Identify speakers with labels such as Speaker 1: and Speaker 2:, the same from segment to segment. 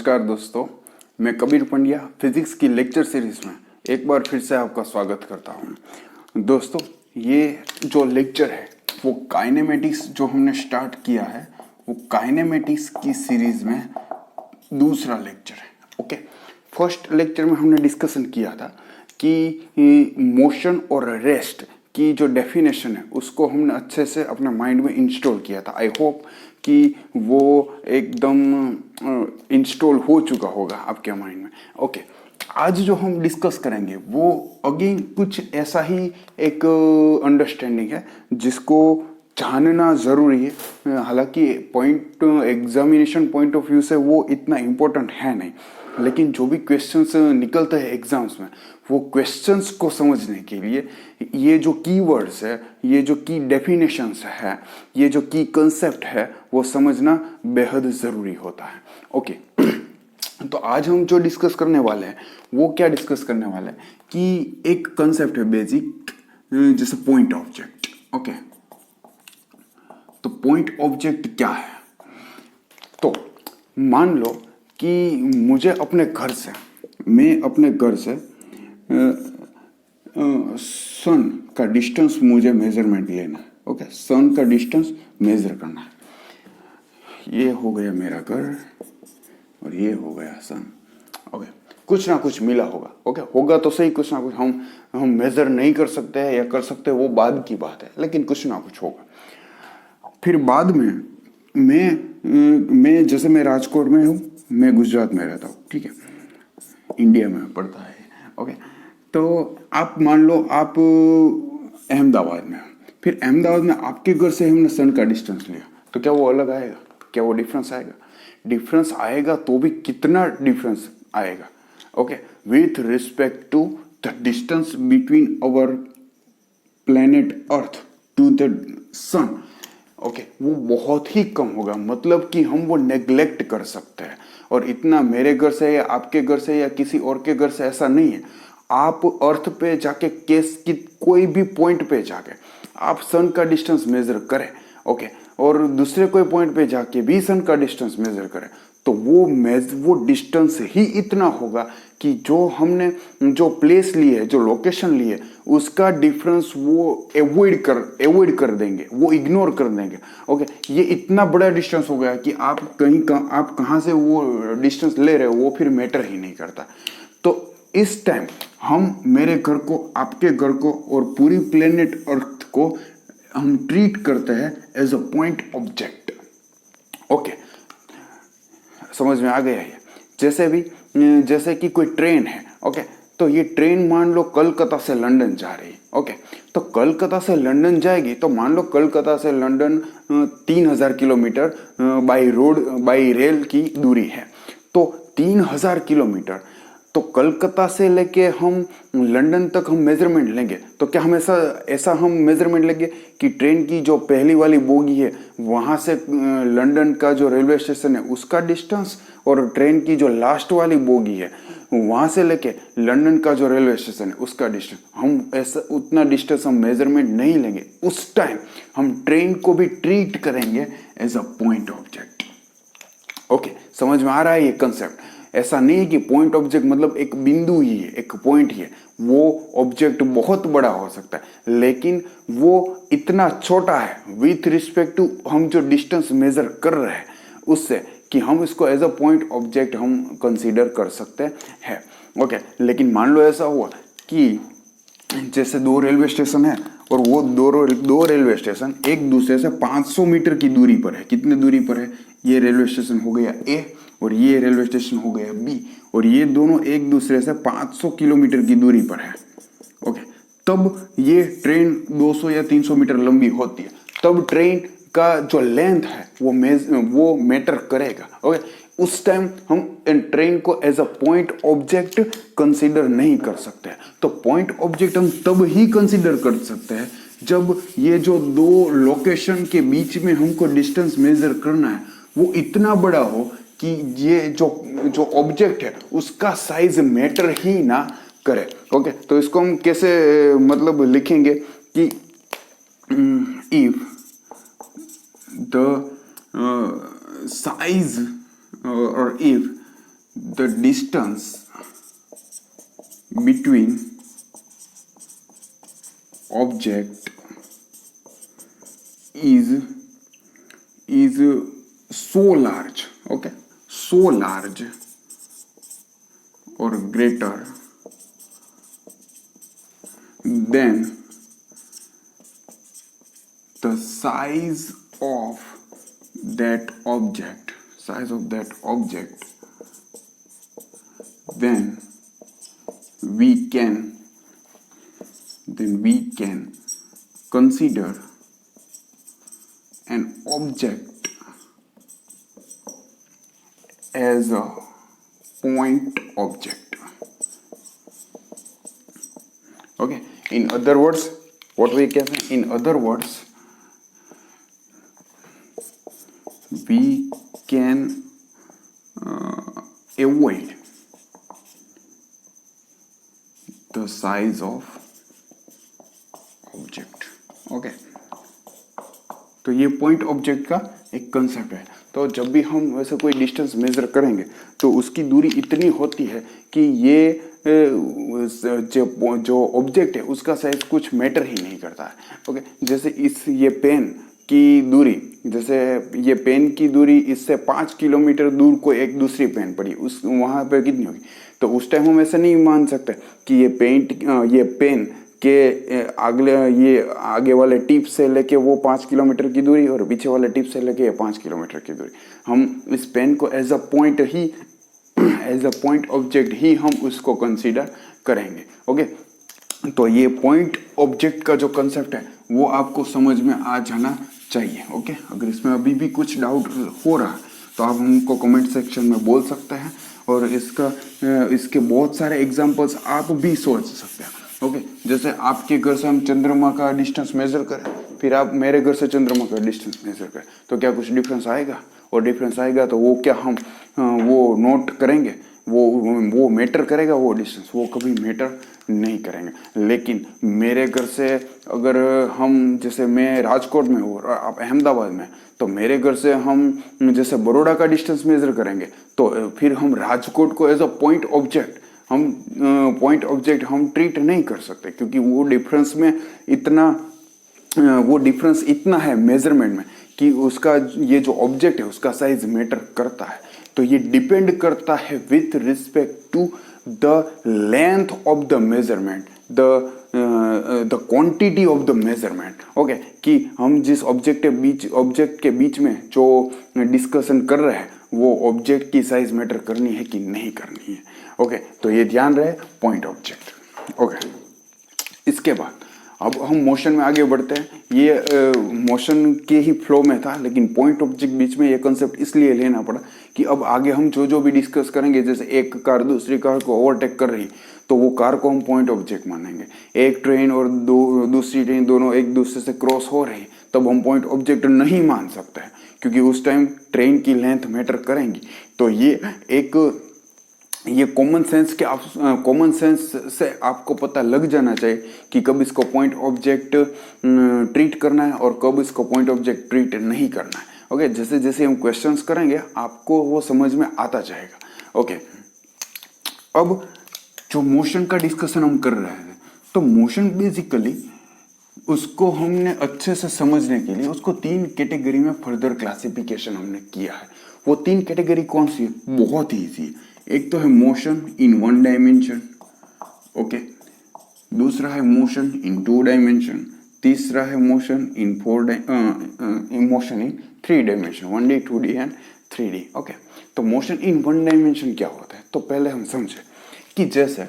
Speaker 1: नमस्कार दोस्तों, मैं कबीर पंड्या फिजिक्स की लेक्चर सीरीज में एक बार फिर से आपका स्वागत करता हूं। दोस्तों, ये जो लेक्चर है वो काइनेमेटिक्स जो हमने स्टार्ट किया है वो काइनेमेटिक्स की सीरीज में दूसरा लेक्चर है। ओके, फर्स्ट लेक्चर में हमने डिस्कशन किया था कि मोशन और रेस्ट की जो डेफिनेशन है उसको हमने अच्छे से अपने माइंड में इंस्टॉल किया था। आई होप कि वो एकदम इंस्टॉल हो चुका होगा आपके माइंड में। ओके, आज जो हम डिस्कस करेंगे वो अगेन कुछ ऐसा ही एक अंडरस्टैंडिंग है जिसको जानना ज़रूरी है। हालांकि point examination point of view से वो इतना इम्पोर्टेंट है नहीं, लेकिन जो भी क्वेश्चंस निकलते हैं एग्जाम्स में वो क्वेश्चंस को समझने के लिए ये जो कीवर्ड्स है, ये जो की डेफिनेशंस है, ये जो की कंसेप्ट है वो समझना बेहद ज़रूरी होता है। ओके, तो आज हम जो डिस्कस करने वाले हैं वो क्या डिस्कस करने वाले हैं कि एक कंसेप्ट है बेसिक, जैसे पॉइंट ऑब्जेक्ट। ओके, तो पॉइंट ऑब्जेक्ट क्या है? तो मान लो कि मुझे अपने घर से सन का डिस्टेंस मुझे मेजरमेंट लेना है। ओके, सन का डिस्टेंस मेजर करना है। ये हो गया मेरा घर और ये हो गया सन। ओके, कुछ ना कुछ मिला होगा। ओके, होगा तो सही, कुछ ना कुछ हम मेजर नहीं कर सकते हैं या कर सकते हैं वो बाद की बात है, लेकिन कुछ ना कुछ होगा। फिर बाद में मैं जैसे मैं राजकोट में हूँ, मैं गुजरात में रहता हूँ, ठीक है, इंडिया में पड़ता है। ओके, तो आप मान लो आप अहमदाबाद में हो, फिर अहमदाबाद में आपके घर से हमने सन का डिस्टेंस लिया, तो क्या वो अलग आएगा? क्या वो डिफरेंस आएगा? डिफरेंस आएगा, तो भी कितना डिफरेंस आएगा? Okay, with respect to the distance between our planet earth to the sun. Okay, वो बहुत ही कम होगा, मतलब कि हम वो नेग्लेक्ट कर सकते हैं। और इतना मेरे घर से या आपके घर से या किसी और के घर से ऐसा नहीं है। आप अर्थ पे जाके कोई भी पॉइंट पे जाके आप सन का डिस्टेंस मेजर करें, ओके, और दूसरे कोई पॉइंट पे जाके भी सन का डिस्टेंस मेजर करें, तो वो डिस्टेंस ही इतना होगा कि जो हमने जो प्लेस ली है, जो लोकेशन ली है, उसका डिफरेंस वो अवॉइड कर देंगे, वो इग्नोर कर देंगे। ओके, ये इतना बड़ा डिस्टेंस हो गया कि आप कहाँ से वो डिस्टेंस ले रहे हो वो फिर मैटर ही नहीं करता। तो इस टाइम हम मेरे घर को, आपके घर को और पूरी प्लेनेट अर्थ को हम ट्रीट करते हैं as a point object. Okay, समझ में आ गया ये? जैसे कि कोई ट्रेन है। ओके, तो ये ट्रेन मान लो कलकत्ता से लंदन जा रही है। ओके, तो कलकत्ता से लंदन जाएगी, तो मान लो कलकत्ता से लंदन 3000 किलोमीटर बाई रेल की दूरी है। तो 3000 किलोमीटर, तो कलकत्ता से लेके हम लंदन तक हम मेजरमेंट लेंगे, तो क्या हम ऐसा हम मेजरमेंट लेंगे कि ट्रेन की जो पहली वाली बोगी है वहां से लंदन का जो रेलवे स्टेशन है उसका डिस्टेंस, और ट्रेन की जो लास्ट वाली बोगी है वहां से लेके लंदन का जो रेलवे स्टेशन है उसका डिस्टेंस, हम ऐसा उतना डिस्टेंस हम मेजरमेंट नहीं लेंगे। उस टाइम हम ट्रेन को भी ट्रीट करेंगे as a point object. Okay, समझ में आ रहा है ये कंसेप्ट? ऐसा नहीं है कि पॉइंट ऑब्जेक्ट मतलब एक बिंदु ही है, एक पॉइंट ही है। वो ऑब्जेक्ट बहुत बड़ा हो सकता है, लेकिन वो इतना छोटा है विथ रिस्पेक्ट टू हम जो डिस्टेंस मेजर कर रहे हैं उससे, कि हम इसको एज अ पॉइंट ऑब्जेक्ट हम कंसीडर कर सकते हैं। ओके, लेकिन मान लो ऐसा हुआ कि जैसे दो रेलवे स्टेशन है और वो दो रेलवे स्टेशन एक दूसरे से 500 मीटर की दूरी पर है। कितने दूरी पर है? ये रेलवे स्टेशन हो गया ए और ये रेलवे स्टेशन हो गया बी, और ये दोनों एक दूसरे से 500 किलोमीटर की दूरी पर है। ओके, तब ये ट्रेन 200 या 300 मीटर लंबी होती है, तब ट्रेन का जो लेंथ है वो मैटर करेगा। ओके, उस टाइम हम ट्रेन को as a point object consider नहीं कर सकते। तो पॉइंट ऑब्जेक्ट हम तब ही कंसीडर कर सकते हैं जब ये जो दो लोकेशन के बीच में हमको डिस्टेंस मेजर करना है वो इतना बड़ा हो कि ये जो ऑब्जेक्ट है उसका साइज मैटर ही ना करे। ओके, तो इसको हम कैसे मतलब लिखेंगे कि if the size or if the distance between object is so large, okay, so large or greater than the size of that object, then we can consider an object as a point object. Okay, in other words, what we can say, in other words, we can avoid the size of object. Okay, तो ये point object का एक concept है। तो जब भी हम वैसे कोई डिस्टेंस मेजर करेंगे तो उसकी दूरी इतनी होती है कि ये जो ऑब्जेक्ट है उसका साइज कुछ मैटर ही नहीं करता है। ओके, जैसे ये पेन की दूरी, जैसे ये पेन की दूरी इससे 5 किलोमीटर दूर को एक दूसरी पेन पड़ी, उस वहाँ पे कितनी होगी? तो उस टाइम हम ऐसा नहीं मान सकते कि ये पेन के ये आगे वाले टिप से लेके वो 5 किलोमीटर की दूरी और पीछे वाले टिप से लेके 5 किलोमीटर की दूरी, हम इस पेन को एज अ पॉइंट ऑब्जेक्ट ही हम उसको कंसीडर करेंगे। ओके, तो ये पॉइंट ऑब्जेक्ट का जो कंसेप्ट है वो आपको समझ में आ जाना चाहिए। ओके, अगर इसमें अभी भी कुछ डाउट हो रहा है तो आप हमको कमेंट सेक्शन में बोल सकते हैं और इसके बहुत सारे एग्जांपल्स आप भी सोच सकते हैं। ओके, जैसे आपके घर से हम चंद्रमा का डिस्टेंस मेजर करें, फिर आप मेरे घर से चंद्रमा का डिस्टेंस मेजर करें, तो क्या कुछ डिफरेंस आएगा? और डिफरेंस आएगा तो वो क्या हम वो नोट करेंगे? वो मैटर करेगा? वो डिस्टेंस वो कभी मैटर नहीं करेंगे। लेकिन मेरे घर से अगर हम, जैसे मैं राजकोट में हूँ और आप अहमदाबाद में, तो मेरे घर से हम जैसे बड़ौदा का डिस्टेंस मेजर करेंगे तो फिर हम राजकोट को एज अ पॉइंट ऑब्जेक्ट हम ट्रीट नहीं कर सकते, क्योंकि वो डिफरेंस इतना है मेजरमेंट में कि उसका ये जो ऑब्जेक्ट है उसका साइज मैटर करता है। तो ये डिपेंड करता है with respect to the length of the measurement, the quantity of the measurement. Okay, कि हम जिस ऑब्जेक्ट के बीच में जो डिस्कशन कर रहे हैं वो ऑब्जेक्ट की साइज मैटर करनी है कि नहीं करनी है। ओके, तो ये ध्यान रहे, पॉइंट ऑब्जेक्ट। ओके, इसके बाद अब हम मोशन में आगे बढ़ते हैं। ये मोशन के ही फ्लो में था, लेकिन पॉइंट ऑब्जेक्ट बीच में ये कंसेप्ट इसलिए लेना पड़ा कि अब आगे हम जो भी डिस्कस करेंगे, जैसे एक कार दूसरी कार को ओवरटेक कर रही तो वो कार को हम पॉइंट ऑब्जेक्ट मानेंगे। एक ट्रेन और दूसरी ट्रेन दोनों एक दूसरे से क्रॉस हो रही, तब हम पॉइंट ऑब्जेक्ट नहीं मान सकते हैं, क्योंकि उस टाइम ट्रेन की लेंथ मैटर करेंगी। तो ये कॉमन सेंस से आपको पता लग जाना चाहिए कि कब इसको पॉइंट ऑब्जेक्ट ट्रीट करना है और कब इसको पॉइंट ऑब्जेक्ट ट्रीट नहीं करना है। ओके, जैसे जैसे हम क्वेश्चंस करेंगे आपको वो समझ में आता जाएगा। ओके, अब जो मोशन का डिस्कशन हम कर रहे हैं, तो मोशन बेसिकली उसको हमने अच्छे से समझने के लिए उसको 3 कैटेगरी में फर्दर क्लासिफिकेशन हमने किया है। वो 3 कैटेगरी कौन सी है? बहुत ही ईजी है। एक तो है मोशन इन 1 डायमेंशन, ओके, दूसरा है मोशन इन 2 डायमेंशन, तीसरा है motion in 3 dimension, 1D 2D and 3D। Okay, तो मोशन इन 1 डायमेंशन क्या होता है? तो पहले हम समझे कि जैसे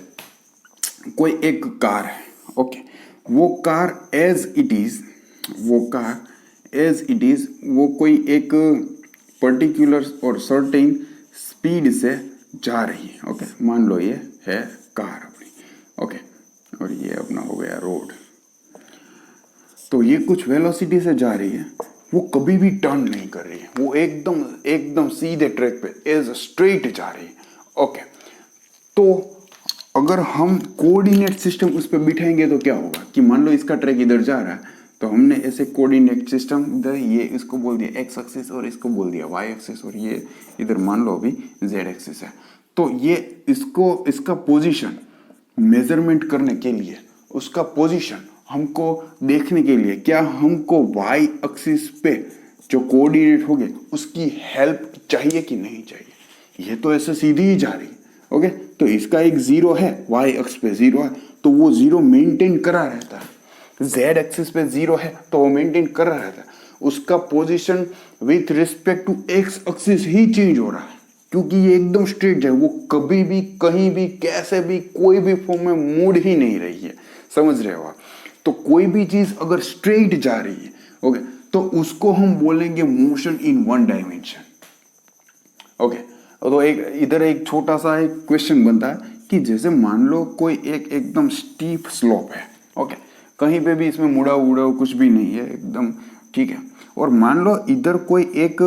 Speaker 1: कोई एक कार है, ओके, वो कार एज इट इज वो कोई एक पर्टिकुलर और सर्टेन स्पीड से जा रही है। ओके, मान लो ये है कार अपनी, ओके, और ये अपना हो गया रोड। तो ये कुछ वेलोसिटी से जा रही है, वो कभी भी टर्न नहीं कर रही है, वो एकदम सीधे ट्रैक पे एज स्ट्रेट जा रही है। ओके, तो अगर हम कोऑर्डिनेट सिस्टम उस पर बिठाएंगे तो क्या होगा कि मान लो इसका ट्रैक इधर जा रहा है, तो हमने ऐसे कोऑर्डिनेट सिस्टम इधर ये इसको बोल दिया एक्स एक्सिस और इसको बोल दिया वाई एक्सिस, और ये इधर मान लो अभी जेड एक्सिस है। तो ये इसका पोजीशन मेजरमेंट करने के लिए, उसका पोजीशन हमको देखने के लिए क्या हमको वाई एक्सिस पे जो कोऑर्डिनेट हो गए उसकी हेल्प चाहिए कि नहीं चाहिए? ये तो ऐसे सीधी ही जा रही है। ओके, तो इसका एक जीरो है, वाई एक्स पे जीरो है, तो वो जीरो मेंटेन करा रहता है। जेड एक्सिस पे जीरो है तो वो मेंटेन कर रहा रहता है। उसका position with respect to x axis ही चेंज हो रहा है, क्योंकि ये एकदम स्ट्रेट है, वो कभी भी कहीं भी कैसे भी कोई भी फॉर्म में मूड ही नहीं रही है। समझ रहे हो आप? तो कोई भी चीज अगर स्ट्रेट जा रही है, ओके, तो उसको हम बोलेंगे motion in one dimension. Okay, तो इधर एक छोटा सा एक क्वेश्चन बनता है कि जैसे मान लो कोई एक एकदम स्टीप स्लोप है, ओके, कहीं पे भी इसमें मुड़ा उड़ा कुछ भी नहीं है, एकदम ठीक है, और मान लो इधर कोई एक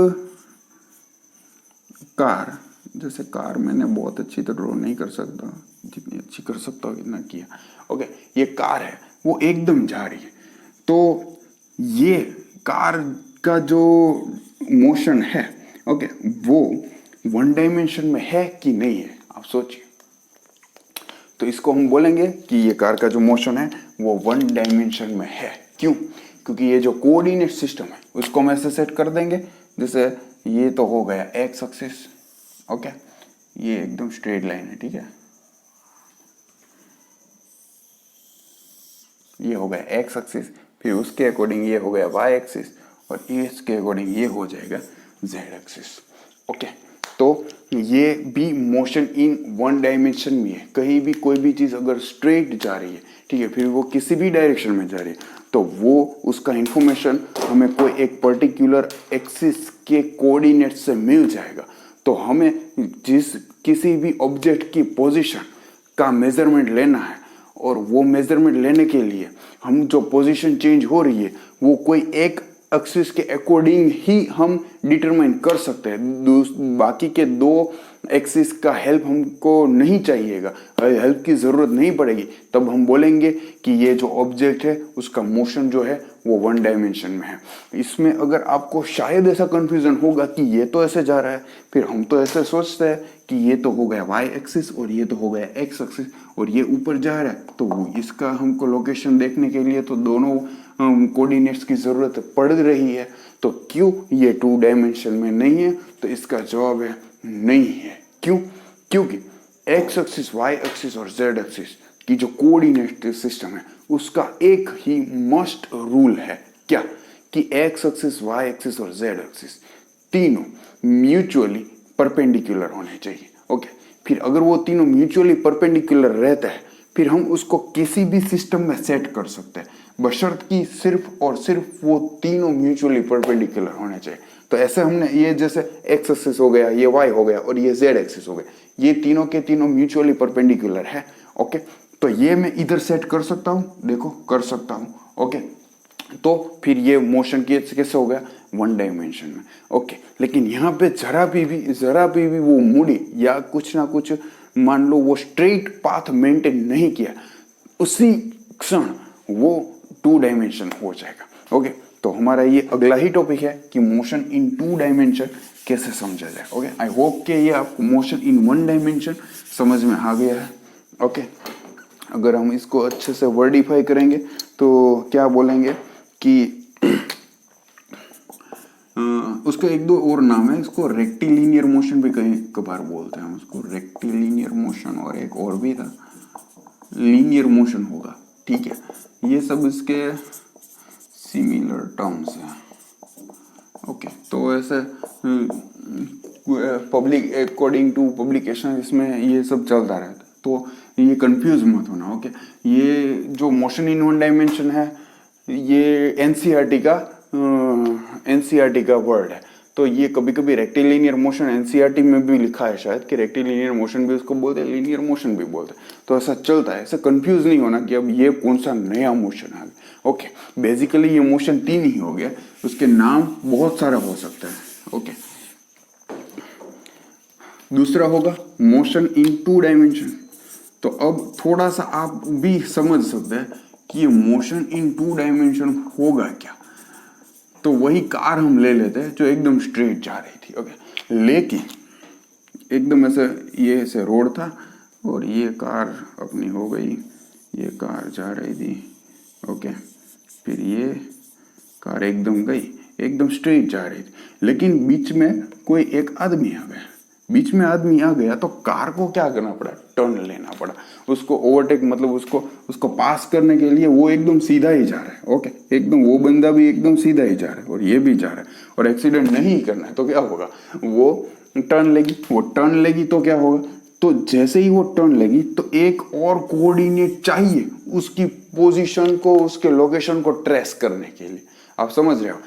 Speaker 1: कार, जैसे कार मैंने बहुत अच्छी तरह ड्रॉ नहीं कर सकता, जितनी अच्छी कर सकता हूँ इतना किया। ओके, ये कार है, वो एकदम जा रही है, तो ये कार का जो मोशन है, ओके, वो वन डायमेंशन में है कि नहीं है, आप सोचिए। तो इसको हम बोलेंगे कि ये कार का जो मोशन है वो वन डायमेंशन में है। क्यों? क्योंकि ये जो कोऑर्डिनेट सिस्टम है उसको हम ऐसे सेट कर देंगे, जैसे ये तो हो गया एक्स एक्सिस, ओके, ये एकदम स्ट्रेट लाइन है, ठीक है, ये हो गया एक्स एक्सिस, फिर उसके अकॉर्डिंग ये हो गया वाई एक्सिस, और इसके अकॉर्डिंग ये हो जाएगा जेड एक्सिस। ओके, तो ये भी मोशन इन वन डायमेंशन में है। कहीं भी कोई भी चीज अगर स्ट्रेट जा रही है, ठीक है, फिर वो किसी भी डायरेक्शन में जा रही है, तो वो उसका इंफॉर्मेशन हमें कोई एक पर्टिकुलर एक्सिस के कोऑर्डिनेट से मिल जाएगा। तो हमें किसी भी ऑब्जेक्ट की पोजीशन का मेजरमेंट लेना है, और वो मेजरमेंट लेने के लिए हम जो पोजीशन चेंज हो रही है वो कोई एक एक्सिस के अकॉर्डिंग ही हम डिटरमाइन कर सकते हैं। बाकी के दो एक्सिस का हेल्प हमको नहीं चाहिएगा, हेल्प की जरूरत नहीं पड़ेगी, तब हम बोलेंगे कि ये जो ऑब्जेक्ट है उसका मोशन जो है वो वन डायमेंशन में है। इसमें अगर आपको शायद ऐसा कंफ्यूजन होगा कि ये तो ऐसे जा रहा है, फिर हम तो ऐसे सोचते हैं कि ये तो हो गया वाई एक्सिस और ये तो हो गया एक्स एक्सिस और ये ऊपर जा रहा है, तो वो इसका हमको लोकेशन देखने के लिए तो दोनों कोऑर्डिनेट्स की जरूरत पड़ रही है। तो क्यों ये टू डायमेंशन में नहीं है? तो इसका जवाब है नहीं है। क्यों? क्योंकि एक्स एक्सिस, वाई एक्सिस और जेड एक्सिस की जो कोऑर्डिनेट सिस्टम है उसका एक ही मस्ट रूल है, क्या? कि एक्स एक्सिस, वाई एक्सिस और जेड एक्सिस तीनों म्यूचुअली परपेंडिकुलर होने चाहिए। ओके, फिर अगर वो तीनों म्यूचुअली परपेंडिकुलर रहता है फिर हम उसको किसी भी सिस्टम में सेट कर सकते हैं, बशर्त कि सिर्फ और सिर्फ वो तीनों म्यूचुअली परपेंडिकुलर होने चाहिए। तो ऐसे हमने ये जैसे एक्स एक्सिस हो गया, ये वाई हो गया और ये जेड एक्सिस हो गया, ये तीनों के तीनों म्यूचुअली परपेंडिकुलर है। ओके, तो ये मैं इधर सेट कर सकता हूं, देखो कर सकता हूं। ओके, तो फिर ये मोशन कैसे हो गया? वन डायमेंशन में। ओके, लेकिन यहाँ पे जरा भी वो मुड़ी या कुछ ना कुछ मान लो वो स्ट्रेट पाथ मेंटेन नहीं किया, उसी क्षण वो टू डायमेंशन हो जाएगा। ओके, तो हमारा ये अगला ही टॉपिक है कि मोशन इन टू डायमेंशन कैसे समझा जाए। ओके, आई होप कि ये आपको मोशन इन वन डायमेंशन समझ में आ गया है। ओके, अगर हम इसको अच्छे से वर्डिफाई करेंगे तो क्या बोलेंगे कि उसका एक दो और नाम है, इसको रेक्टिलिनियर मोशन भी कहीं कभार बोलते हैं, उसको रेक्टिलिनियर मोशन, और एक और भी था लीनियर मोशन होगा। ठीक है, ये सब इसके सिमिलर टर्म्स हैं। ओके, तो ऐसे पब्लिक अकॉर्डिंग टू पब्लिकेशन इसमें ये सब चलता रहता है, तो ये कंफ्यूज मत होना। ओके, ये जो मोशन इन वन डायमेंशन है ये एनसीईआरटी का वर्ड है। तो ये कभी कभी रेक्टिलिनियर मोशन एनसीईआरटी में भी लिखा है शायद कि रेक्टिलिनियर मोशन भी उसको बोलते हैं, लीनियर मोशन भी बोलते हैं। तो ऐसा चलता है, ऐसा कंफ्यूज नहीं होना कि अब ये कौन सा नया मोशन है। ओके, बेसिकली ये मोशन तीन ही हो गया, उसके नाम बहुत सारा हो सकता है। ओके, दूसरा होगा मोशन इन टू डायमेंशन। तो अब थोड़ा सा आप भी समझ सकते हैं कि ये मोशन इन टू डायमेंशन होगा क्या। तो वही कार हम ले लेते हैं जो एकदम स्ट्रेट जा रही थी। ओके, लेकिन एकदम ऐसे, ये ऐसे रोड था और ये कार अपनी हो गई, ये कार जा रही थी, ओके, फिर ये कार एकदम गई, एकदम स्ट्रेट जा रही थी, लेकिन बीच में कोई एक आदमी आ गया। बीच में आदमी आ गया तो कार को क्या करना पड़ा, टर्न लेना पड़ा, उसको ओवरटेक मतलब उसको पास करने के लिए। वो एकदम सीधा ही जा रहा है, ओके, एकदम वो बंदा भी एकदम सीधा ही जा रहा है और ये भी जा रहा है, और एक्सीडेंट नहीं करना है तो क्या होगा, वो टर्न लेगी, वो टर्न लेगी तो क्या होगा, तो जैसे ही वो टर्न लगी तो एक और कोऑर्डिनेट चाहिए उसकी पोजीशन को, उसके लोकेशन को ट्रेस करने के लिए। आप समझ रहे हो,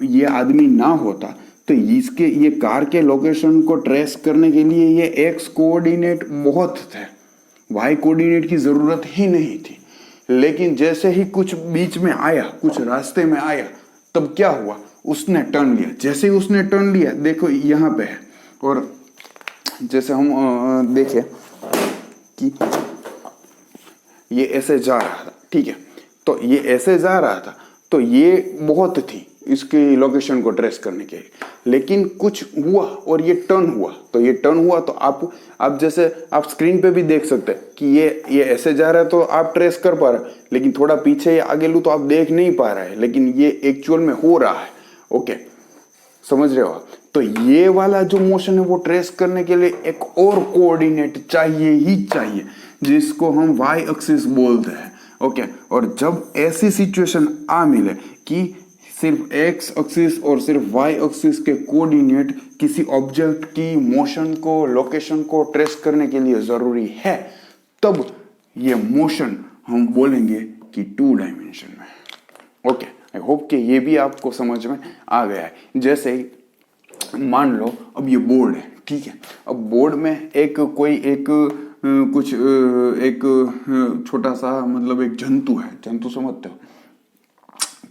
Speaker 1: ये आदमी ना होता तो इसके ये कार के लोकेशन को ट्रेस करने के लिए ये एक्स कोऑर्डिनेट बहुत थे, वाई कोऑर्डिनेट की जरूरत ही नहीं थी। लेकिन जैसे ही कुछ बीच में आया, कुछ रास्ते में आया, तब क्या हुआ, उसने टर्न लिया। जैसे ही उसने टर्न लिया, देखो यहाँ पे है, और जैसे हम देखें कि ये ऐसे जा रहा था, ठीक है, तो ये ऐसे जा रहा था तो ये बहुत थी इसकी लोकेशन को ट्रेस करने के लिए। लेकिन कुछ हुआ और ये टर्न हुआ, तो ये टर्न हुआ तो आप जैसे आप स्क्रीन पे भी देख सकते हैं कि ये ऐसे जा रहा है तो आप ट्रेस कर पा रहे हैं, लेकिन थोड़ा पीछे या आगे लूँ तो आप देख नहीं पा रहे हैं, लेकिन ये एक्चुअल में हो रहा है, ओके, समझ रहे हो आप। तो ये वाला जो मोशन है वो ट्रेस करने के लिए एक और कोऑर्डिनेट चाहिए ही चाहिए, जिसको हम वाई एक्सिस बोलते हैं, ओके। और जब ऐसी सिचुएशन आ मिले कि सिर्फ एक्स एक्सिस और सिर्फ वाई एक्सिस के कोऑर्डिनेट किसी ऑब्जेक्ट की मोशन को, लोकेशन को ट्रेस करने के लिए जरूरी है, तब ये मोशन हम बोलेंगे कि 2 डायमेंशन में, ओके। आई होप कि ये भी आपको समझ में आ गया है। जैसे ही मान लो अब ये बोर्ड है, ठीक है, अब बोर्ड में एक छोटा सा मतलब एक जंतु है, जंतु समझते हो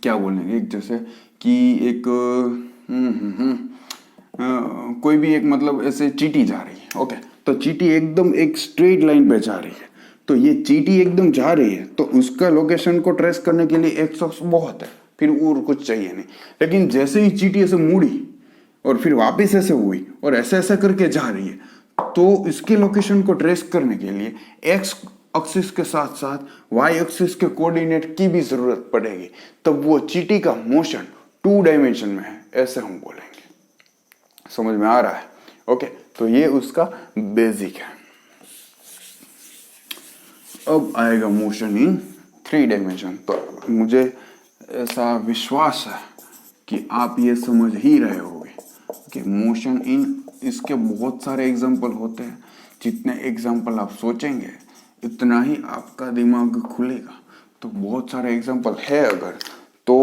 Speaker 1: क्या बोलेंगे, एक जैसे कि एक कोई भी एक मतलब ऐसे चींटी जा रही है, ओके, तो चींटी एकदम एक स्ट्रेट लाइन पे जा रही है, तो ये चींटी एकदम जा रही है तो उसका लोकेशन को ट्रेस करने के लिए एक्स अक्ष बहुत है, फिर और कुछ चाहिए नहीं। लेकिन जैसे ही चींटी ऐसे मुड़ी और फिर वापस ऐसे हुई और ऐसे ऐसे करके जा रही है, तो इसके लोकेशन को ट्रेस करने के लिए एक्स एक्सिस के साथ साथ वाई एक्सिस के कोऑर्डिनेट की भी जरूरत पड़ेगी, तब वो चींटी का मोशन 2 डायमेंशन में है, ऐसे हम बोलेंगे। समझ में आ रहा है, ओके। तो ये उसका बेसिक है। अब आएगा मोशन इन 3 डायमेंशन। तो मुझे ऐसा विश्वास है कि आप ये समझ ही रहे होंगे कि मोशन इन, इसके बहुत सारे एग्जाम्पल होते हैं। जितने एग्जाम्पल आप सोचेंगे इतना ही आपका दिमाग खुलेगा। तो बहुत सारे एग्जाम्पल है, अगर तो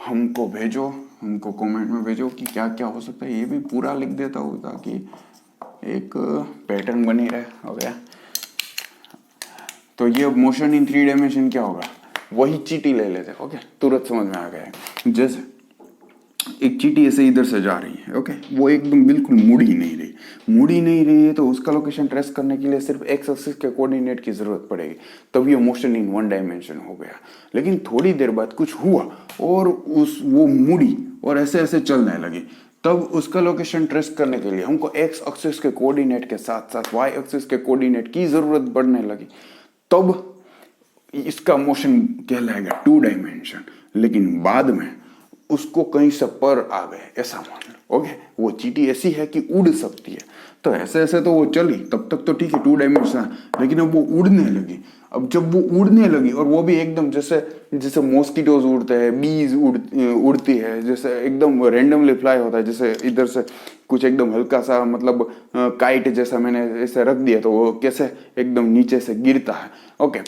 Speaker 1: हमको भेजो, हमको कमेंट में भेजो कि क्या क्या हो सकता है। ये भी पूरा लिख देता हूँ ताकि एक पैटर्न बनी रहे, हो गया। तो ये मोशन इन 3 डायमेंशन क्या होगा, वही चींटी ले लेते, ओके, तुरंत समझ में आ गया। जैसे एक चींटी ऐसे इधर से जा रही है, ओके, वो एकदम बिल्कुल मुड़ ही नहीं रही है, तो उसका लोकेशन ट्रेस करने के लिए सिर्फ एक्स एक्सिस के कोऑर्डिनेट की जरूरत पड़ेगी, तब ये मोशन इन 1 डायमेंशन हो गया। लेकिन थोड़ी देर बाद कुछ हुआ और वो मुड़ी और ऐसे ऐसे चलने लगी, तब उसका लोकेशन ट्रेस करने के लिए हमको एक्स एक्सिस के कोऑर्डिनेट के साथ साथ वाई एक्सिस के कोऑर्डिनेट की जरूरत पड़ने लगी, तब इसका मोशन कहलाएगा 2 डायमेंशन। लेकिन बाद में उसको कहीं से पर आ गए, ऐसा मान लो, ओके। वो चींटी ऐसी है कि उड़ सकती है, तो ऐसे ऐसे तो वो चली, तब तक तो ठीक है 2 डायमेंशन। लेकिन अब वो उड़ने लगी, अब जब वो उड़ने लगी और वो भी एकदम जैसे मॉस्किटोज उड़ते हैं, बीज उड़ती है, जैसे एकदम रैंडमली फ्लाई होता है, जैसे इधर से कुछ एकदम हल्का सा मतलब काइट जैसा मैंने ऐसे रख दिया तो वो कैसे एकदम नीचे से गिरता है, ओके।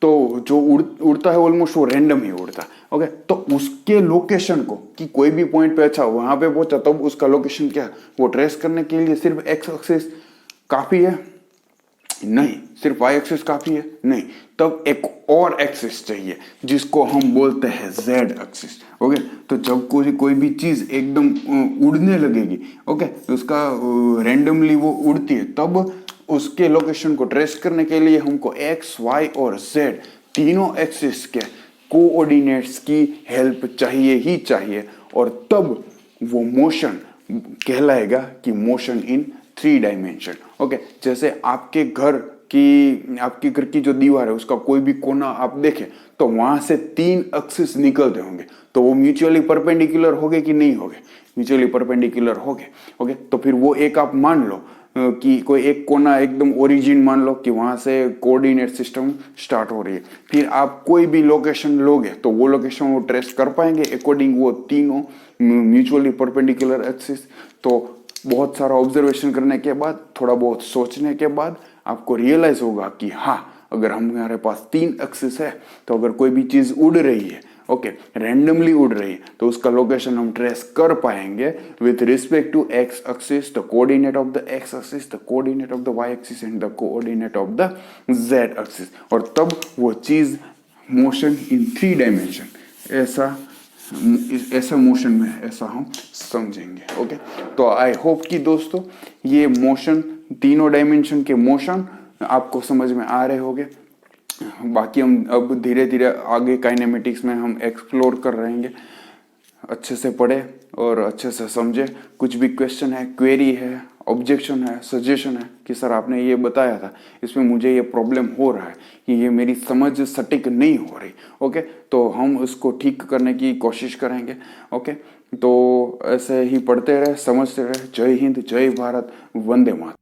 Speaker 1: तो जो उड़ता है ऑलमोस्ट वो रैंडम ही उड़ता है, ओके। तो उसके लोकेशन को कि कोई भी पॉइंट पे अच्छा वहां पे पहुंचा, तब उसका लोकेशन क्या वो ट्रेस करने के लिए सिर्फ एक्स एक्सिस काफी है? नहीं। सिर्फ वाई एक्सिस काफी है? नहीं। तब एक और एक्सिस चाहिए जिसको हम बोलते हैं जेड एक्सिस, ओके। तो जब कोई भी चीज एकदम उड़ने लगेगी, ओके, उसका रैंडमली वो उड़ती है, तब उसके लोकेशन को ट्रेस करने के लिए हमको एक्स, वाई और जेड तीनों एक्सिस के कोऑर्डिनेट्स की हेल्प चाहिए ही चाहिए, और तब वो मोशन कहलाएगा कि मोशन इन 3 डायमेंशन। ओके, जैसे आपके घर की जो दीवार है उसका कोई भी कोना आप देखें तो वहां से 3 एक्सिस निकलते होंगे, तो वो म्यूचुअली परपेंडिकुलर होंगे कि नहीं होंगे? म्यूचुअली परपेंडिकुलर होंगे। ओके, तो फिर वो एक आप मान लो कि कोई एक कोना एकदम ओरिजिन मान लो कि वहां से कोऑर्डिनेट सिस्टम स्टार्ट हो रही है। फिर आप कोई भी लोकेशन लोगे तो वो लोकेशन वो ट्रेस कर पाएंगे अकॉर्डिंग वो तीनों म्यूचुअली परपेंडिकुलर एक्सिस। तो बहुत सारा ऑब्जर्वेशन करने के बाद, थोड़ा बहुत सोचने के बाद आपको रियलाइज होगा कि हाँ, अगर हमारे पास 3 एक्सिस है तो अगर कोई भी चीज उड़ रही है, ओके, रैंडमली उड़ रही है, तो उसका लोकेशन हम ट्रेस कर पाएंगे with respect to x axis, the coordinate of the x axis, the coordinate of the y axis and the coordinate of the z axis. और तब वो चीज मोशन इन 3 डायमेंशन ऐसा मोशन में ऐसा हम समझेंगे। ओके, तो आई होप कि दोस्तों ये मोशन, तीनों डायमेंशन के मोशन आपको समझ में आ रहे होंगे। बाकी हम अब धीरे धीरे आगे काइनेमेटिक्स में हम एक्सप्लोर कर रहेंगे। अच्छे से पढ़े और अच्छे से समझे। कुछ भी क्वेश्चन है, क्वेरी है, ऑब्जेक्शन है, सजेशन है कि सर आपने ये बताया था, इसमें मुझे ये प्रॉब्लम हो रहा है कि ये मेरी समझ सटीक नहीं हो रही, ओके, तो हम उसको ठीक करने की कोशिश करेंगे। ओके, तो ऐसे ही पढ़ते रहे, समझते रहे। जय हिंद, जय भारत, वंदे मातरम।